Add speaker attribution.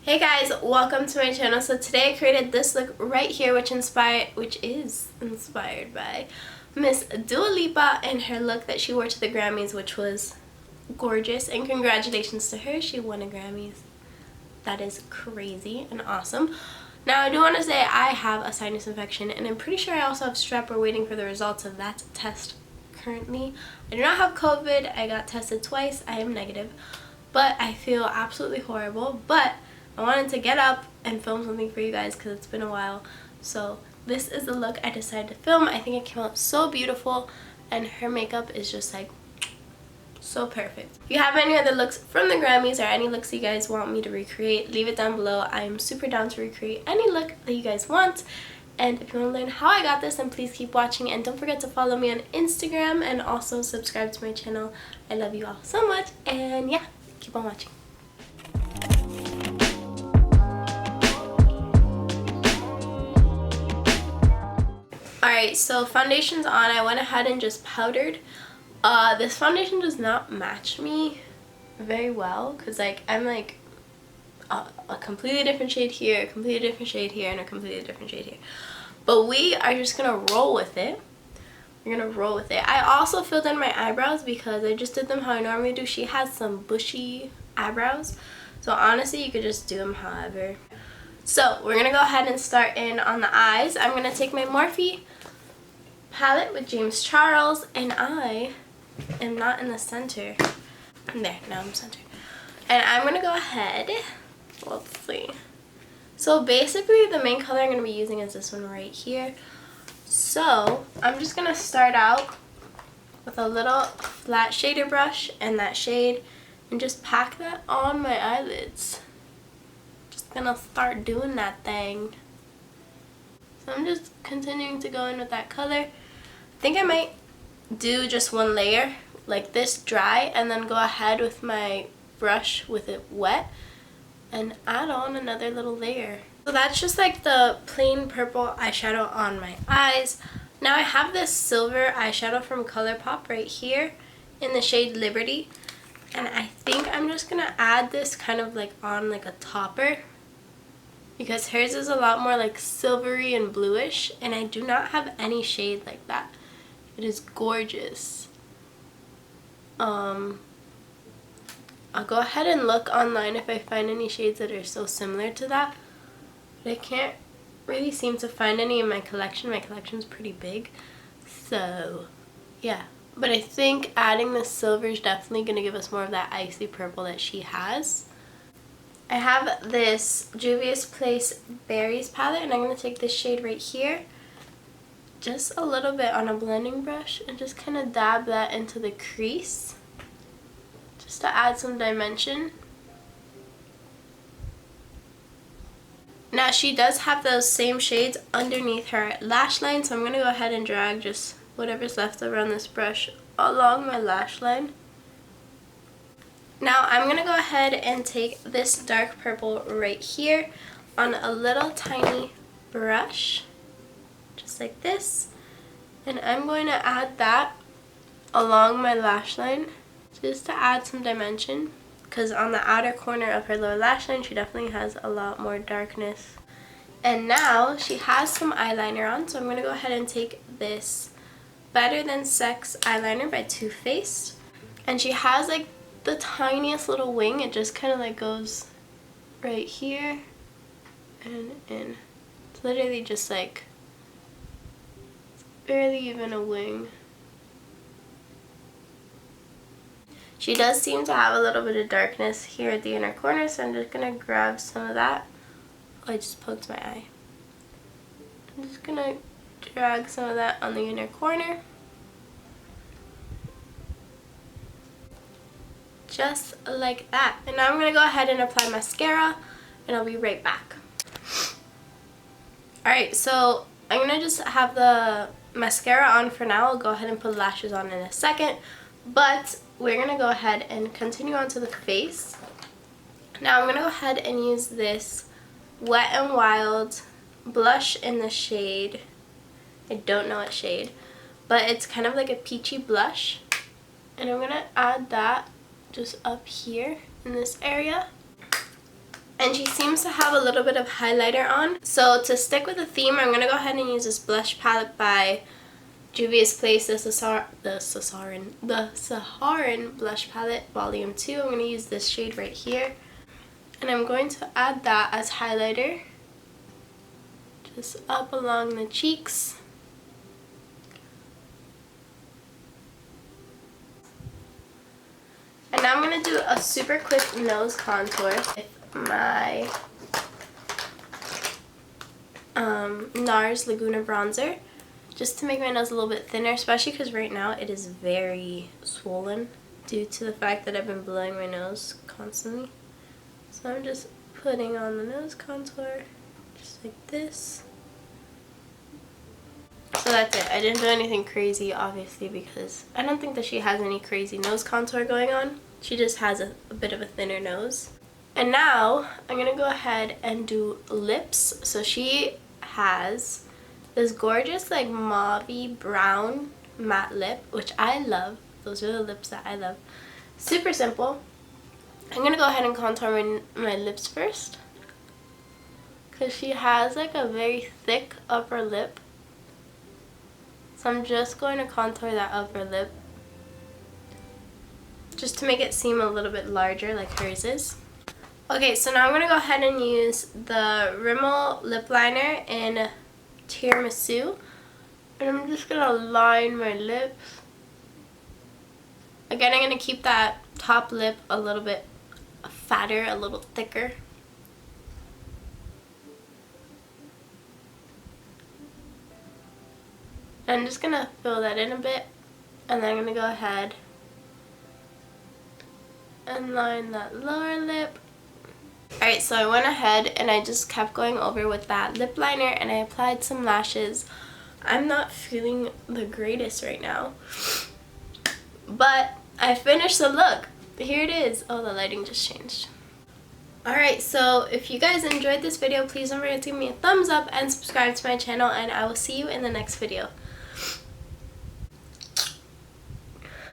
Speaker 1: Hey guys, welcome to my channel. So today I created this look right here which is inspired by Miss Dua Lipa and her look that she wore to the Grammys, which was gorgeous, and congratulations to her, she won a Grammys. That is crazy and awesome. Now I do want to say I have a sinus infection and I'm pretty sure I also have strep. We're waiting for the results of that test currently. I do not have COVID. I got tested twice. I am negative, but I feel absolutely horrible. But I wanted to get up and film something for you guys because it's been a while. So this is the look I decided to film. I think it came out so beautiful and her makeup is just like so perfect. If you have any other looks from the Grammys or any looks you guys want me to recreate, leave it down below. I am super down to recreate any look that you guys want. And if you want to learn how I got this, then please keep watching and don't forget to follow me on Instagram and also subscribe to my channel. I love you all so much and yeah, keep on watching. Alright, so foundation's on. I went ahead and just powdered. This foundation does not match me very well because like I'm like a completely different shade here, a completely different shade here, and a completely different shade here. But we are just gonna roll with it. We're gonna roll with it. I also filled in my eyebrows because I just did them how I normally do. She has some bushy eyebrows, so honestly you could just do them however. So we're gonna go ahead and start in on the eyes. I'm gonna take my Morphe palette with James Charles, and I am not in the center. There, now I'm centered. And I'm gonna go ahead, let's see. So basically the main color I'm gonna be using is this one right here. So I'm just gonna start out with a little flat shader brush and that shade and just pack that on my eyelids. Just gonna start doing that thing. So I'm just continuing to go in with that color. I think I might do just one layer like this dry and then go ahead with my brush with it wet and add on another little layer. So that's just like the plain purple eyeshadow on my eyes. Now I have this silver eyeshadow from ColourPop right here in the shade Liberty, and I think I'm just gonna add this kind of like on like a topper because hers is a lot more like silvery and bluish and I do not have any shade like that. It is gorgeous. I'll go ahead and look online if I find any shades that are so similar to that, but I can't really seem to find any in my collection. My collection's pretty big, so yeah. But I think adding the silver is definitely going to give us more of that icy purple that she has. I have this Juvia's Place Berries palette and I'm going to take this shade right here, just a little bit on a blending brush and just kind of dab that into the crease just to add some dimension. Now she does have those same shades underneath her lash line, so I'm going to go ahead and drag just whatever's left around this brush along my lash line. Now I'm going to go ahead and take this dark purple right here on a little tiny brush, just like this, and I'm going to add that along my lash line just to add some dimension because on the outer corner of her lower lash line she definitely has a lot more darkness. And now she has some eyeliner on, so I'm going to go ahead and take this Better Than Sex eyeliner by Too Faced, and she has like the tiniest little wing. It just kind of like goes right here and in. It's literally just like barely even a wing. She does seem to have a little bit of darkness here at the inner corner, so I'm just going to grab some of that. Oh, I just poked my eye. I'm just going to drag some of that on the inner corner. Just like that. And now I'm going to go ahead and apply mascara and I'll be right back. Alright, so I'm going to just have the mascara on for now. I'll go ahead and put lashes on in a second. But we're going to go ahead and continue on to the face. Now I'm going to go ahead and use this Wet n Wild blush in the shade, I don't know what shade, but it's kind of like a peachy blush. And I'm going to add that just up here in this area. And she seems to have a little bit of highlighter on. So to stick with the theme, I'm going to go ahead and use this blush palette by Juvia's Place, the Saharan Blush Palette Volume 2. I'm going to use this shade right here. And I'm going to add that as highlighter. Just up along the cheeks. And now I'm going to do a super quick nose contour with my NARS Laguna Bronzer. Just to make my nose a little bit thinner, especially because right now it is very swollen due to the fact that I've been blowing my nose constantly. So I'm just putting on the nose contour, just like this. So that's it. I didn't do anything crazy, obviously, because I don't think that she has any crazy nose contour going on. She just has a bit of a thinner nose. And now I'm going to go ahead and do lips. So she has this gorgeous like mauve-y brown matte lip, which I love. Those are the lips that I love. Super simple. I'm going to go ahead and contour my lips first, because she has like a very thick upper lip. So I'm just going to contour that upper lip just to make it seem a little bit larger like hers is. Okay, so now I'm going to go ahead and use the Rimmel Lip Liner in Tiramisu. And I'm just going to line my lips. Again, I'm going to keep that top lip a little bit fatter, a little thicker. I'm just going to fill that in a bit, and then I'm going to go ahead and line that lower lip. Alright, so I went ahead and I just kept going over with that lip liner, and I applied some lashes. I'm not feeling the greatest right now, but I finished the look. Here it is. Oh, the lighting just changed. Alright, so if you guys enjoyed this video, please don't forget to give me a thumbs up and subscribe to my channel, and I will see you in the next video.